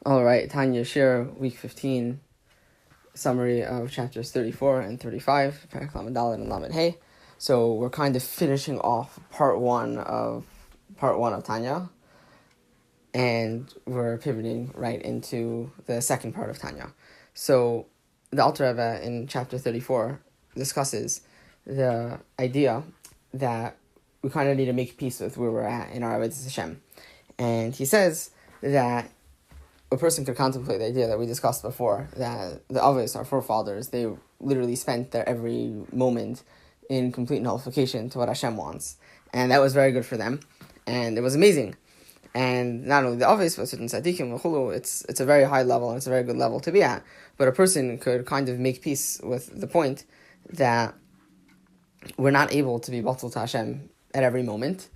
All right, Tanya Shiur, week 15, summary of chapters 34 and 35, Parak Lamed Daled and Lamed Hey. So we're kind of finishing off part one of Tanya, and we're pivoting right into the second part of Tanya. So the Alter Rebbe in chapter 34 discusses the idea that we kind of need to make peace with where we're at in our Avodas Hashem. And he says that a person could contemplate the idea that we discussed before, that the Avos, our forefathers, they literally spent their every moment in complete nullification to what Hashem wants. And that was very good for them. And it was amazing. And not only the Avos, but certain tzaddikim, it's a very high level, and it's a very good level to be at. But a person could kind of make peace with the point that we're not able to be batul to Hashem at every moment.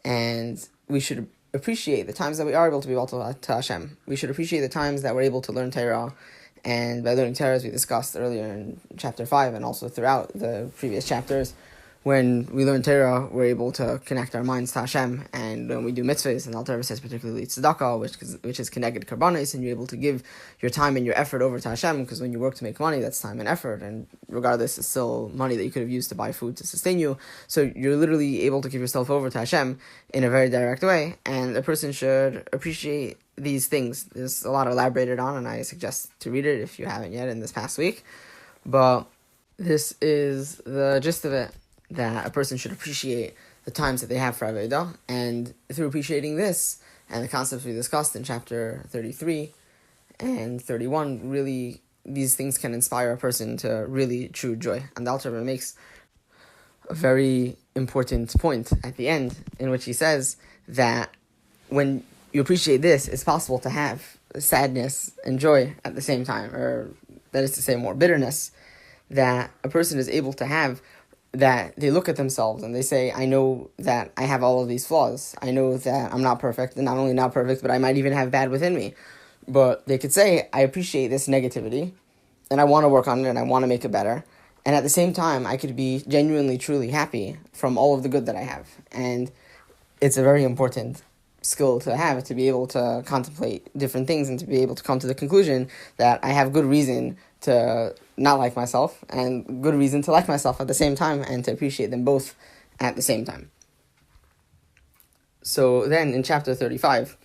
And we should appreciate the times that we are able to be batul to Hashem. We should appreciate the times that we're able to learn Torah, and by learning Torah, as we discussed earlier in chapter 5 and also throughout the previous chapters, when we learn Torah, we're able to connect our minds to Hashem, and when we do mitzvahs, and Alter Rebbe says particularly tzedakah, which is connected karbanos, and you're able to give your time and your effort over to Hashem, because when you work to make money, that's time and effort, and regardless, it's still money that you could have used to buy food to sustain you, so you're literally able to give yourself over to Hashem in a very direct way, and a person should appreciate these things. There's a lot elaborated on, and I suggest to read it if you haven't yet in this past week, but this is the gist of it, that a person should appreciate the times that they have for Avodah, and through appreciating this, and the concepts we discussed in chapter 33 and 31, really, these things can inspire a person to really true joy. And the Alter Rebbe makes a very important point at the end, in which he says that when you appreciate this, it's possible to have sadness and joy at the same time, or that is to say more bitterness, that a person is able to have, that they look at themselves and they say, I know that I have all of these flaws. I know that I'm not perfect, and not only not perfect, but I might even have bad within me. But they could say, I appreciate this negativity, and I want to work on it, and I want to make it better. And at the same time, I could be genuinely, truly happy from all of the good that I have. And it's a very important skill to have, to be able to contemplate different things and to be able to come to the conclusion that I have good reason to not like myself and good reason to like myself at the same time, and to appreciate them both at the same time. So then in chapter 35,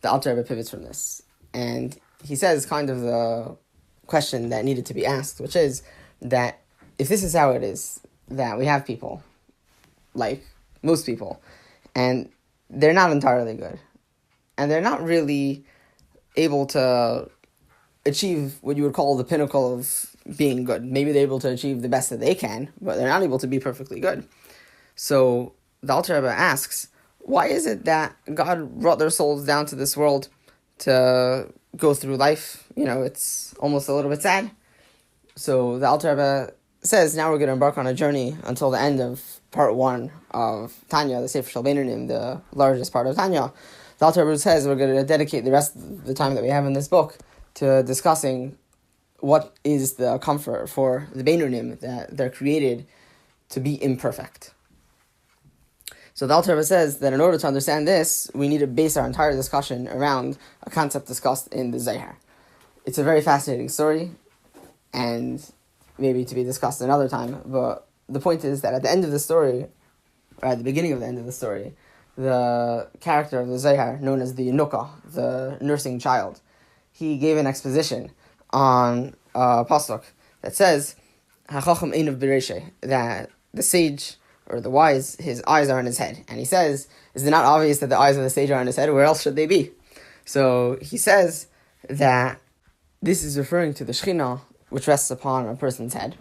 the Alter Rebbe pivots from this, and he says kind of the question that needed to be asked, which is that if this is how it is, that we have people, like most people, and they're not entirely good, and they're not really able to achieve what you would call the pinnacle of being good. Maybe they're able to achieve the best that they can, but they're not able to be perfectly good. So the Alter Rebbe asks, why is it that God brought their souls down to this world to go through life? It's almost a little bit sad. So the Alter Rebbe says, now we're going to embark on a journey until the end of part 1 of Tanya, the Sefer Shel Beinonim, the largest part of Tanya. The Alter Rebbe says we're going to dedicate the rest of the time that we have in this book to discussing what is the comfort for the Beinonim, that they're created to be imperfect. So the Alter Rebbe says that in order to understand this, we need to base our entire discussion around a concept discussed in the Zohar. It's a very fascinating story, and maybe to be discussed another time, but the point is that at the end of the story, or at the beginning of the end of the story, the character of the Zohar, known as the Nuka, the nursing child, he gave an exposition on a pasuk that says, "Hachacham einav b'reisheh," that the sage or the wise, his eyes are in his head. And he says, is it not obvious that the eyes of the sage are in his head? Where else should they be? So he says that this is referring to the Shekhinah, which rests upon a person's head.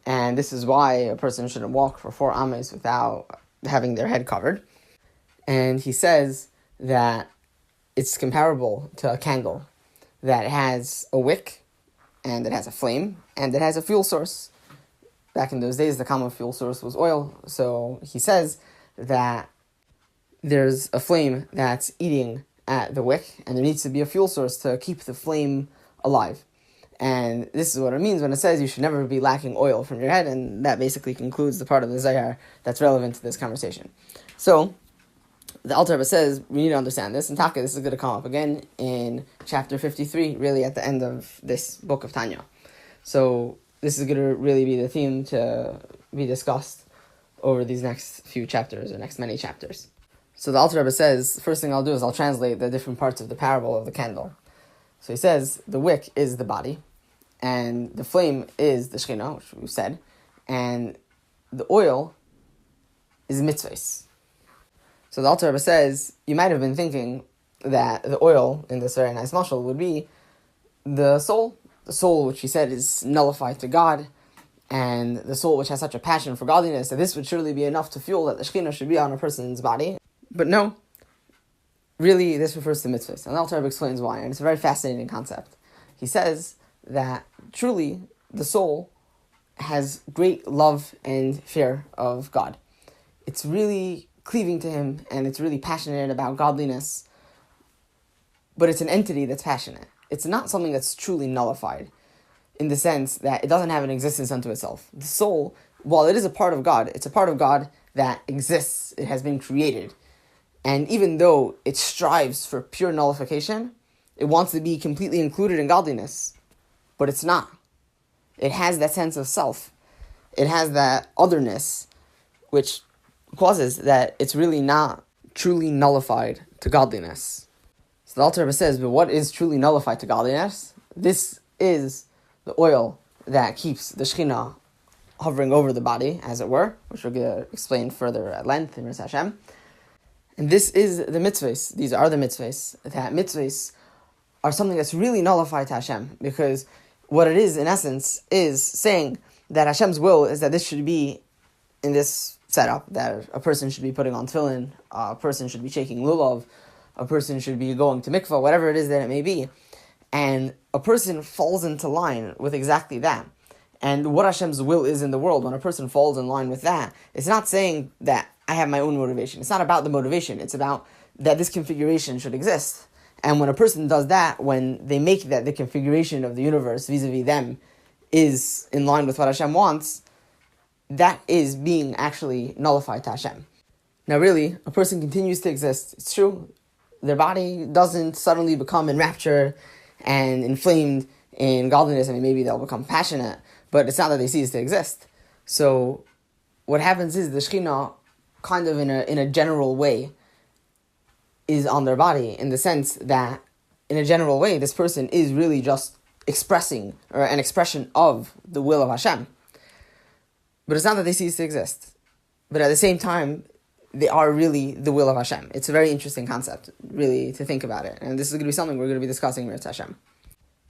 And this is why a person shouldn't walk for 4 ames without having their head covered. And he says that it's comparable to a candle that has a wick, and it has a flame, and it has a fuel source. Back in those days, the common fuel source was oil. So he says that there's a flame that's eating at the wick, and there needs to be a fuel source to keep the flame alive. And this is what it means when it says you should never be lacking oil from your head, and that basically concludes the part of the Zohar that's relevant to this conversation. So The Alter Rebbe says we need to understand this, and Taka, this is going to come up again in chapter 53, really at the end of this book of Tanya. So this is going to really be the theme to be discussed over these next few chapters, or next many chapters. So the Alter Rebbe says, the first thing I'll do is I'll translate the different parts of the parable of the candle. So he says, the wick is the body, and the flame is the Shekhinah, which we said, and the oil is mitzvahs. So the Alter Rebbe says, you might have been thinking that the oil in this very nice mashal would be the soul which he said is nullified to God, and the soul which has such a passion for godliness, that this would surely be enough to fuel that the Shekhinah should be on a person's body. But no, really this refers to mitzvahs. And the Alter Rebbe explains why, and it's a very fascinating concept. He says that truly the soul has great love and fear of God. It's really cleaving to Him, and it's really passionate about godliness, but it's an entity that's passionate. It's not something that's truly nullified, in the sense that it doesn't have an existence unto itself. The soul, while it is a part of God, it's a part of God that exists. It has been created. And even though it strives for pure nullification, it wants to be completely included in godliness, but it's not. It has that sense of self. It has that otherness, which causes that it's really not truly nullified to godliness. So the Alter Rebbe says, but what is truly nullified to godliness? This is the oil that keeps the Shekhinah hovering over the body, as it were, which we're going to explain further at length in Ritz Hashem. And this is the mitzvahs. These are the mitzvahs. That mitzvahs are something that's really nullified to Hashem, because what it is, in essence, is saying that Hashem's will is that this should be in this setup, that a person should be putting on tefillin, a person should be shaking lulav, a person should be going to mikvah, whatever it is that it may be. And a person falls into line with exactly that. And what Hashem's will is in the world, when a person falls in line with that, it's not saying that I have my own motivation. It's not about the motivation. It's about that this configuration should exist. And when a person does that, when they make that the configuration of the universe vis-a-vis them is in line with what Hashem wants, that is being actually nullified to Hashem. Now really, a person continues to exist. It's true. Their body doesn't suddenly become enraptured and inflamed in godliness. I mean, maybe they'll become passionate, but it's not that they cease to exist. So what happens is the Shekhinah, kind of in a general way, is on their body, in the sense that, in a general way, this person is really just expressing, or an expression of the will of Hashem. But it's not that they cease to exist. But at the same time, they are really the will of Hashem. It's a very interesting concept, really, to think about it. And this is going to be something we're going to be discussing with Hashem.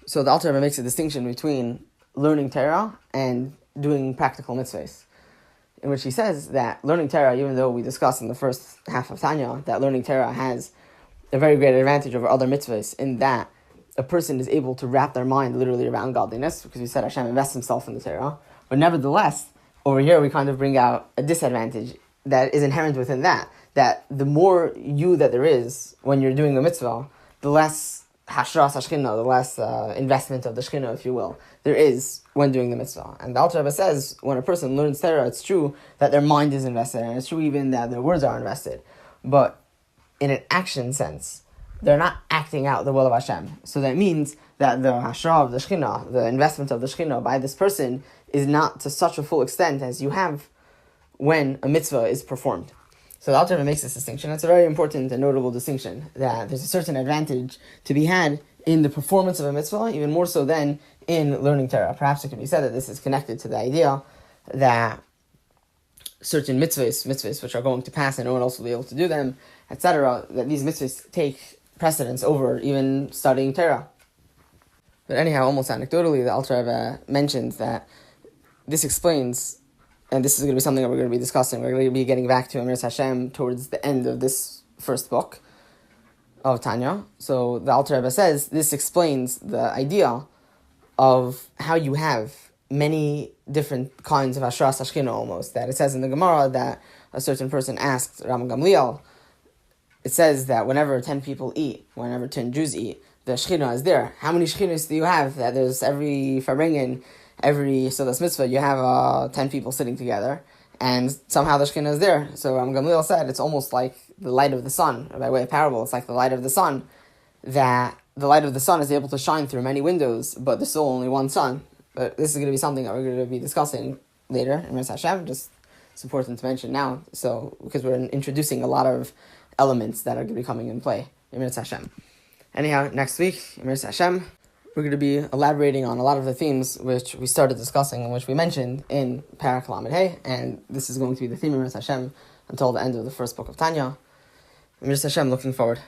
So the Alter Rebbe makes a distinction between learning Torah and doing practical mitzvahs, in which he says that learning Torah, even though we discussed in the first half of Tanya that learning Torah has a very great advantage over other mitzvahs, in that a person is able to wrap their mind literally around godliness, because we said Hashem invests himself in the Torah. But nevertheless, over here we kind of bring out a disadvantage that is inherent within that the more you that there is when you're doing a mitzvah, the less hashras hashchina, the less investment of the Shekhinah, if you will, there is when doing the mitzvah. And the Alter Rebbe says, when a person learns Torah, it's true that their mind is invested, and it's true even that their words are invested. But in an action sense, they're not acting out the will of Hashem. So that means that the hashra of the Shekhinah, the investment of the Shekhinah by this person, is not to such a full extent as you have when a mitzvah is performed. So the Alter Rebbe makes this distinction. It's a very important and notable distinction, that there's a certain advantage to be had in the performance of a mitzvah, even more so than in learning Torah. Perhaps it can be said that this is connected to the idea that certain mitzvahs which are going to pass and no one else will be able to do them, etc., that these mitzvahs take precedence over even studying Torah. But anyhow, almost anecdotally, the Alter Rebbe mentions that this explains, and this is going to be something that we're going to be discussing. We're going to be getting back to Amiras Hashem towards the end of this first book of Tanya. So the Alter Rebbe says this explains the idea of how you have many different kinds of hashras hashchina almost. That it says in the Gemara that a certain person asked Ram Gamliel, it says that whenever 10 people eat, whenever 10 Jews eat, the Shekhinah is there. How many Shekhinahs do you have? That there's every Faringen, every Sodas Mitzvah, you have 10 people sitting together, and somehow the Shekhinah is there. So Gamliel said it's almost like the light of the sun, by way of parable. It's like the light of the sun, that the light of the sun is able to shine through many windows, but there's still only one sun. But this is going to be something that we're going to be discussing later in Mitzvah Hashem. Just it's important to mention now, so because we're introducing a lot of elements that are going to be coming in play in Mitzvah Hashem. Anyhow, next week in Mitzvah Hashem, we're going to be elaborating on a lot of the themes which we started discussing and which we mentioned in Parak Lamed Hey, and this is going to be the theme of Mitzvah Hashem until the end of the first book of Tanya. Mitzvah Hashem, looking forward.